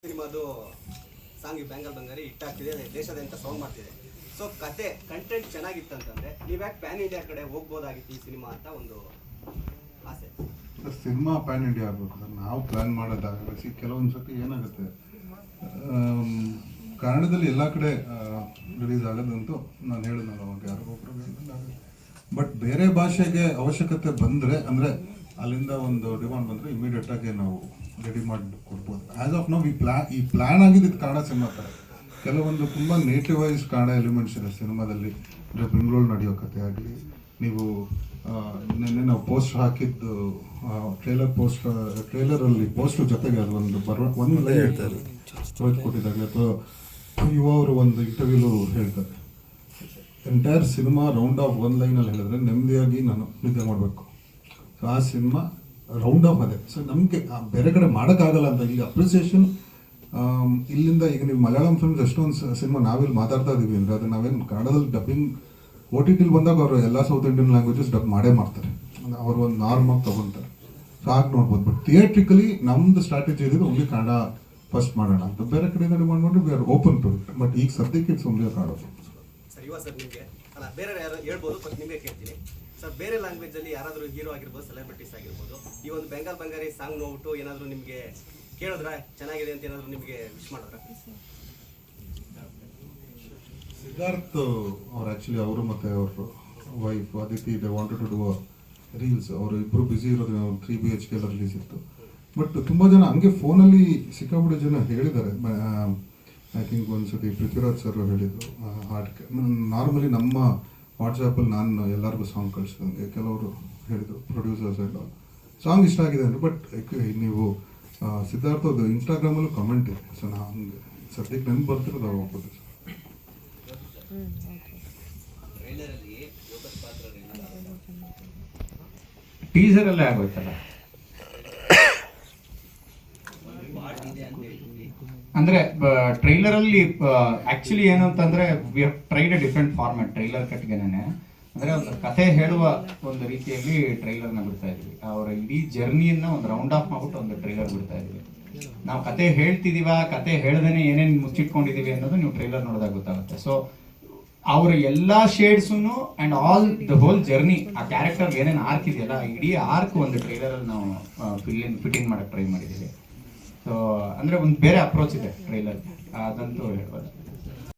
ಸಿನಿಮಾದು song bangle ಬಂಗಾರಿ ಹಿಟ್ಟಾಗ್ತಿದೆ, ದೇಶಾದ್ಯಂತ sound ಮಾಡ್ತಿದೆ. So ಕತೆ ಕಂಟೆಂಟ್ ಚೆನ್ನಾಗಿತ್ತಂತಂದ್ರೆ ನೀವ್ಯಾಕೆ ಪ್ಯಾನ್ ಇಂಡಿಯಾ ಕಡೆ ಹೋಗ್ಬೋದಾಗಿತ್ತು ಈ ಸಿನಿಮಾ ಅಂತ ಒಂದು ಆಸೆ. ಸಿನಿಮಾ ಪ್ಯಾನ್ ಇಂಡಿಯಾ ಆಗಬೇಕು ಸರ್. ನಾವು ಪ್ಲ್ಯಾನ್ ಮಾಡೋದಾಗಲ್ಲ. ಕೆಲವೊಂದು ಸತಿ ಏನಾಗುತ್ತೆ, ಕನ್ನಡದಲ್ಲಿ ಎಲ್ಲ ಕಡೆ ರಿಲೀಸ್ ಆಗೋದಂತೂ ನಾನು ಹೇಳಿದ್ನಲ್ಲ ಅವಾಗ ಯಾರಿಗೊಬ್ರು ಹೇಳಿದಂಗೆ. ಬಟ್ ಬೇರೆ ಭಾಷೆಗೆ ಅವಶ್ಯಕತೆ ಬಂದರೆ ಅಂದರೆ ಅಲ್ಲಿಂದ ಒಂದು ಡಿಮಾಂಡ್ ಬಂದರೆ ಇಮಿಡಿಯೇಟಾಗಿ ನಾವು ರೆಡಿ ಮಾಡಿ ಕೊಡ್ಬೋದು. ಆ್ಯಸ್ ಆಫ್ ನಾವು ಈ ಪ್ಲ್ಯಾನ್ ಆಗಿದ್ದು ಕನ್ನಡ ಸಿನಿಮಾ ಥರ ಕೆಲವೊಂದು ತುಂಬ ನೇಟಿವೈಸ್ ಕನ್ನಡ ಎಲಿಮೆಂಟ್ಸ್ ಇದೆ ಸಿನಿಮಾದಲ್ಲಿ. ಅಂದರೆ ಬೆಂಗಳೂರು ನಡೆಯೋ ಕಥೆ ಆಗಲಿ, ನೀವು ನಿನ್ನೆ ನಾವು ಪೋಸ್ಟ್ ಹಾಕಿದ್ದು ಟ್ರೇಲರಲ್ಲಿ ಪೋಸ್ಟ್ ಜೊತೆಗೆ ಅದು ಒಂದು ಲೈನ್ ಹೇಳ್ತಾರೆ ಕೊಟ್ಟಿದ್ದಾರೆ, ಅಥವಾ ಯುವ ಅವರು ಒಂದು ಇಂಟರ್ವ್ಯೂಲು ಹೇಳ್ತಾರೆ, ಎಂಟೈರ್ ಸಿನಿಮಾ ರೌಂಡ್ ಆಫ್ ಒಂದು ಲೈನಲ್ಲಿ ಹೇಳಿದ್ರೆ ನೆಮ್ಮದಿಯಾಗಿ ನಾನು ನಿದ್ದೆ ಮಾಡಬೇಕು. ಸೊ ಆ ಸಿನಿಮಾ ರೌಂಡ್ ಆಫ್ ಅದೇ. ಸೊ ನಮಗೆ ಬೇರೆ ಕಡೆ ಮಾಡೋಕ್ಕಾಗಲ್ಲ ಅಂತ ಈಗ ಅಪ್ರಿಸಿಯೇಷನ್ ಇಲ್ಲಿಂದ. ಈಗ ನೀವು ಮಲಯಾಳಂ ಫಿಲ್ಮ್ಸ್ ಎಷ್ಟೊಂದು ಸಿನಿಮಾ ನಾವಿಲ್ಲಿ ಮಾತಾಡ್ತಾ ಇದ್ದೀವಿ ಅಂದರೆ ಅದು ನಾವೇನು ಕನ್ನಡದಲ್ಲಿ ಡಬ್ಬಿಂಗ್ OTT ಬಂದಾಗ ಅವರು ಎಲ್ಲ ಸೌತ್ ಇಂಡಿಯನ್ ಲ್ಯಾಂಗ್ವೇಜಸ್ ಡಬ್ ಮಾಡೇ ಮಾಡ್ತಾರೆ, ಅವರು ಒಂದು ನಾರ್ಮಾಗಿ ತೊಗೊತಾರೆ. ಸೊ ಆಗ ನೋಡ್ಬೋದು. ಬಟ್ ಥಿಯೇಟ್ರಿಕಲಿ ನಮ್ಮದು ಸ್ಟ್ರಾಟಜಿ ಇದ್ದಿದ್ದು ಓನ್ಲಿ ಕನ್ನಡ ಫಸ್ಟ್ ಮಾಡೋಣ ಅಂತ. ಬೇರೆ ಕಡೆಯಿಂದ ಡಿಮಾಂಡ್ ಮಾಡಿ we are open to it. But ಈಗ ಸದ್ಯಕ್ಕೆ ಇಟ್ಸ್ ಓನ್ಲಿ ಕಾಡೋದು. ಸರ್ ಇವಾಗ ಸರ್ ನಿಮಗೆ ಅಲ್ಲ ಬೇರೆ ಯಾರು ಹೇಳ್ಬೋದು, ಬಟ್ ನಿಮಗೆ ಕೇಳ್ತೀನಿ ಸರ್, ಬೇರೆ ಲ್ಯಾಂಗ್ವೇಜಲ್ಲಿ ಯಾರಾದರೂ ಹೀರೋ ಆಗಿರ್ಬೋದು, ಸೆಲೆಬ್ರಿಟೀಸ್ ಆಗಿರ್ಬೋದು, ಈ ಒಂದು ಬೆಂಗಾಲ್ ಬಂಗಾರಿ ಸಾಂಗ್ ನೋಡ್ಬಿಟ್ಟು ಏನಾದರೂ ನಿಮಗೆ ಕೇಳಿದ್ರ ಚೆನ್ನಾಗಿದೆ ಅಂತ ಏನಾದರೂ ನಿಮಗೆ ವಿಶ್ ಮಾಡಿದ್ರ? ಸಿದ್ಧಾರ್ಥ್ ಅವ್ರು ಆ್ಯಕ್ಚುಲಿ ಅವರು ಮತ್ತು ಅವ್ರ wife Aditi they wanted to do reels. ಅವರು ಇಬ್ಬರು ಬ್ಯುಸಿ ಇರೋದು 3 BHK ರಿಲೀಸ್ ಇತ್ತು. ಬಟ್ ತುಂಬ ಜನ ಹಂಗೆ ಫೋನಲ್ಲಿ ಸಿಕ್ಕಾಬಿಟ್ಟು ಜನ ಹೇಳಿದ್ದಾರೆ. ಐ ಥಿಂಕ್ ಒಂದ್ಸತಿ ಪೃಥ್ವಿರಾಜ್ ಸರ್ ಹೇಳಿದರು ಹಾಡ್ಗೆ. ನಾರ್ಮಲಿ ನಮ್ಮ ವಾಟ್ಸಪ್ಪಲ್ಲಿ ನಾನು ಎಲ್ಲರಿಗೂ ಸಾಂಗ್ ಕಳಿಸ್ದಂಗೆ ಕೆಲವರು ಹೇಳಿದರು, ಪ್ರೊಡ್ಯೂಸರ್ಸ್ ಎಲ್ಲ ಸಾಂಗ್ ಇಷ್ಟ ಆಗಿದೆ ಅಂದರೆ. ಬಟ್ ನೀವು ಸಿದ್ಧಾರ್ಥದ್ದು ಇನ್ಸ್ಟಾಗ್ರಾಮಲ್ಲೂ ಕಮೆಂಟ್ ಇದೆ. ಸೊ ನಾ ಹಂಗೆ ಸದ್ಯಕ್ಕೆ ನೆನಪು ಬರ್ತಿರೋದು ಅವ್ರು ಹೋಗ್ಬೋದು ಸರ್. ಟೀಸರಲ್ಲೇ ಆಗೋಯ್ತಲ್ಲ. ಅಂದ್ರೆ ಟ್ರೈಲರ್ ಅಲ್ಲಿ ಆಕ್ಚುಲಿ ಏನು ಅಂತಂದ್ರೆ we have tried a different format trailer ಕಟ್ಗೆನೆ. ಅಂದ್ರೆ ಒಂದು ಕಥೆ ಹೇಳುವ ಒಂದು ರೀತಿಯಲ್ಲಿ ಟ್ರೈಲರ್ನ ಬಿಡ್ತಾ ಇದ್ವಿ. ಅವರ ಇಡೀ ಜರ್ನಿಯನ್ನ ಒಂದು ರೌಂಡ್ ಆಫ್ ಮಾಡ್ಬಿಟ್ಟು ಒಂದು ಟ್ರೈಲರ್ ಬಿಡ್ತಾ ಇದ್ವಿ. ನಾವು ಕತೆ ಹೇಳ್ತಿದೀವ, ಕತೆ ಹೇಳ್ದೇನೆ ಏನೇನು ಮುಚ್ಚಿಟ್ಕೊಂಡಿದೀವಿ ಅನ್ನೋದು ನೀವು ಟ್ರೈಲರ್ ನೋಡಿದಾಗ ಗೊತ್ತಾಗುತ್ತೆ. ಸೊ ಅವರ ಎಲ್ಲಾ ಶೇಡ್ಸನ್ನು and all the whole journey, ಆ ಕ್ಯಾರೆಕ್ಟರ್ ಏನೇನು ಆರ್ಕ್ ಇದೆಯಲ್ಲ, ಇಡೀ ಆರ್ಕ್ ಒಂದು ಟ್ರೈಲರ್ ಅಲ್ಲಿ ನಾವು ಫಿಟ್ಟಿಂಗ್ ಮಾಡಕ್ ಟ್ರೈ ಮಾಡಿದೀವಿ. ಸೊ ಅಂದ್ರೆ ಒಂದು ಬೇರೆ ಅಪ್ರೋಚ್ ಇದೆ ಟ್ರೈಲರ್, ಅದಂತೂ ಹೇಳ್ಬೋದು.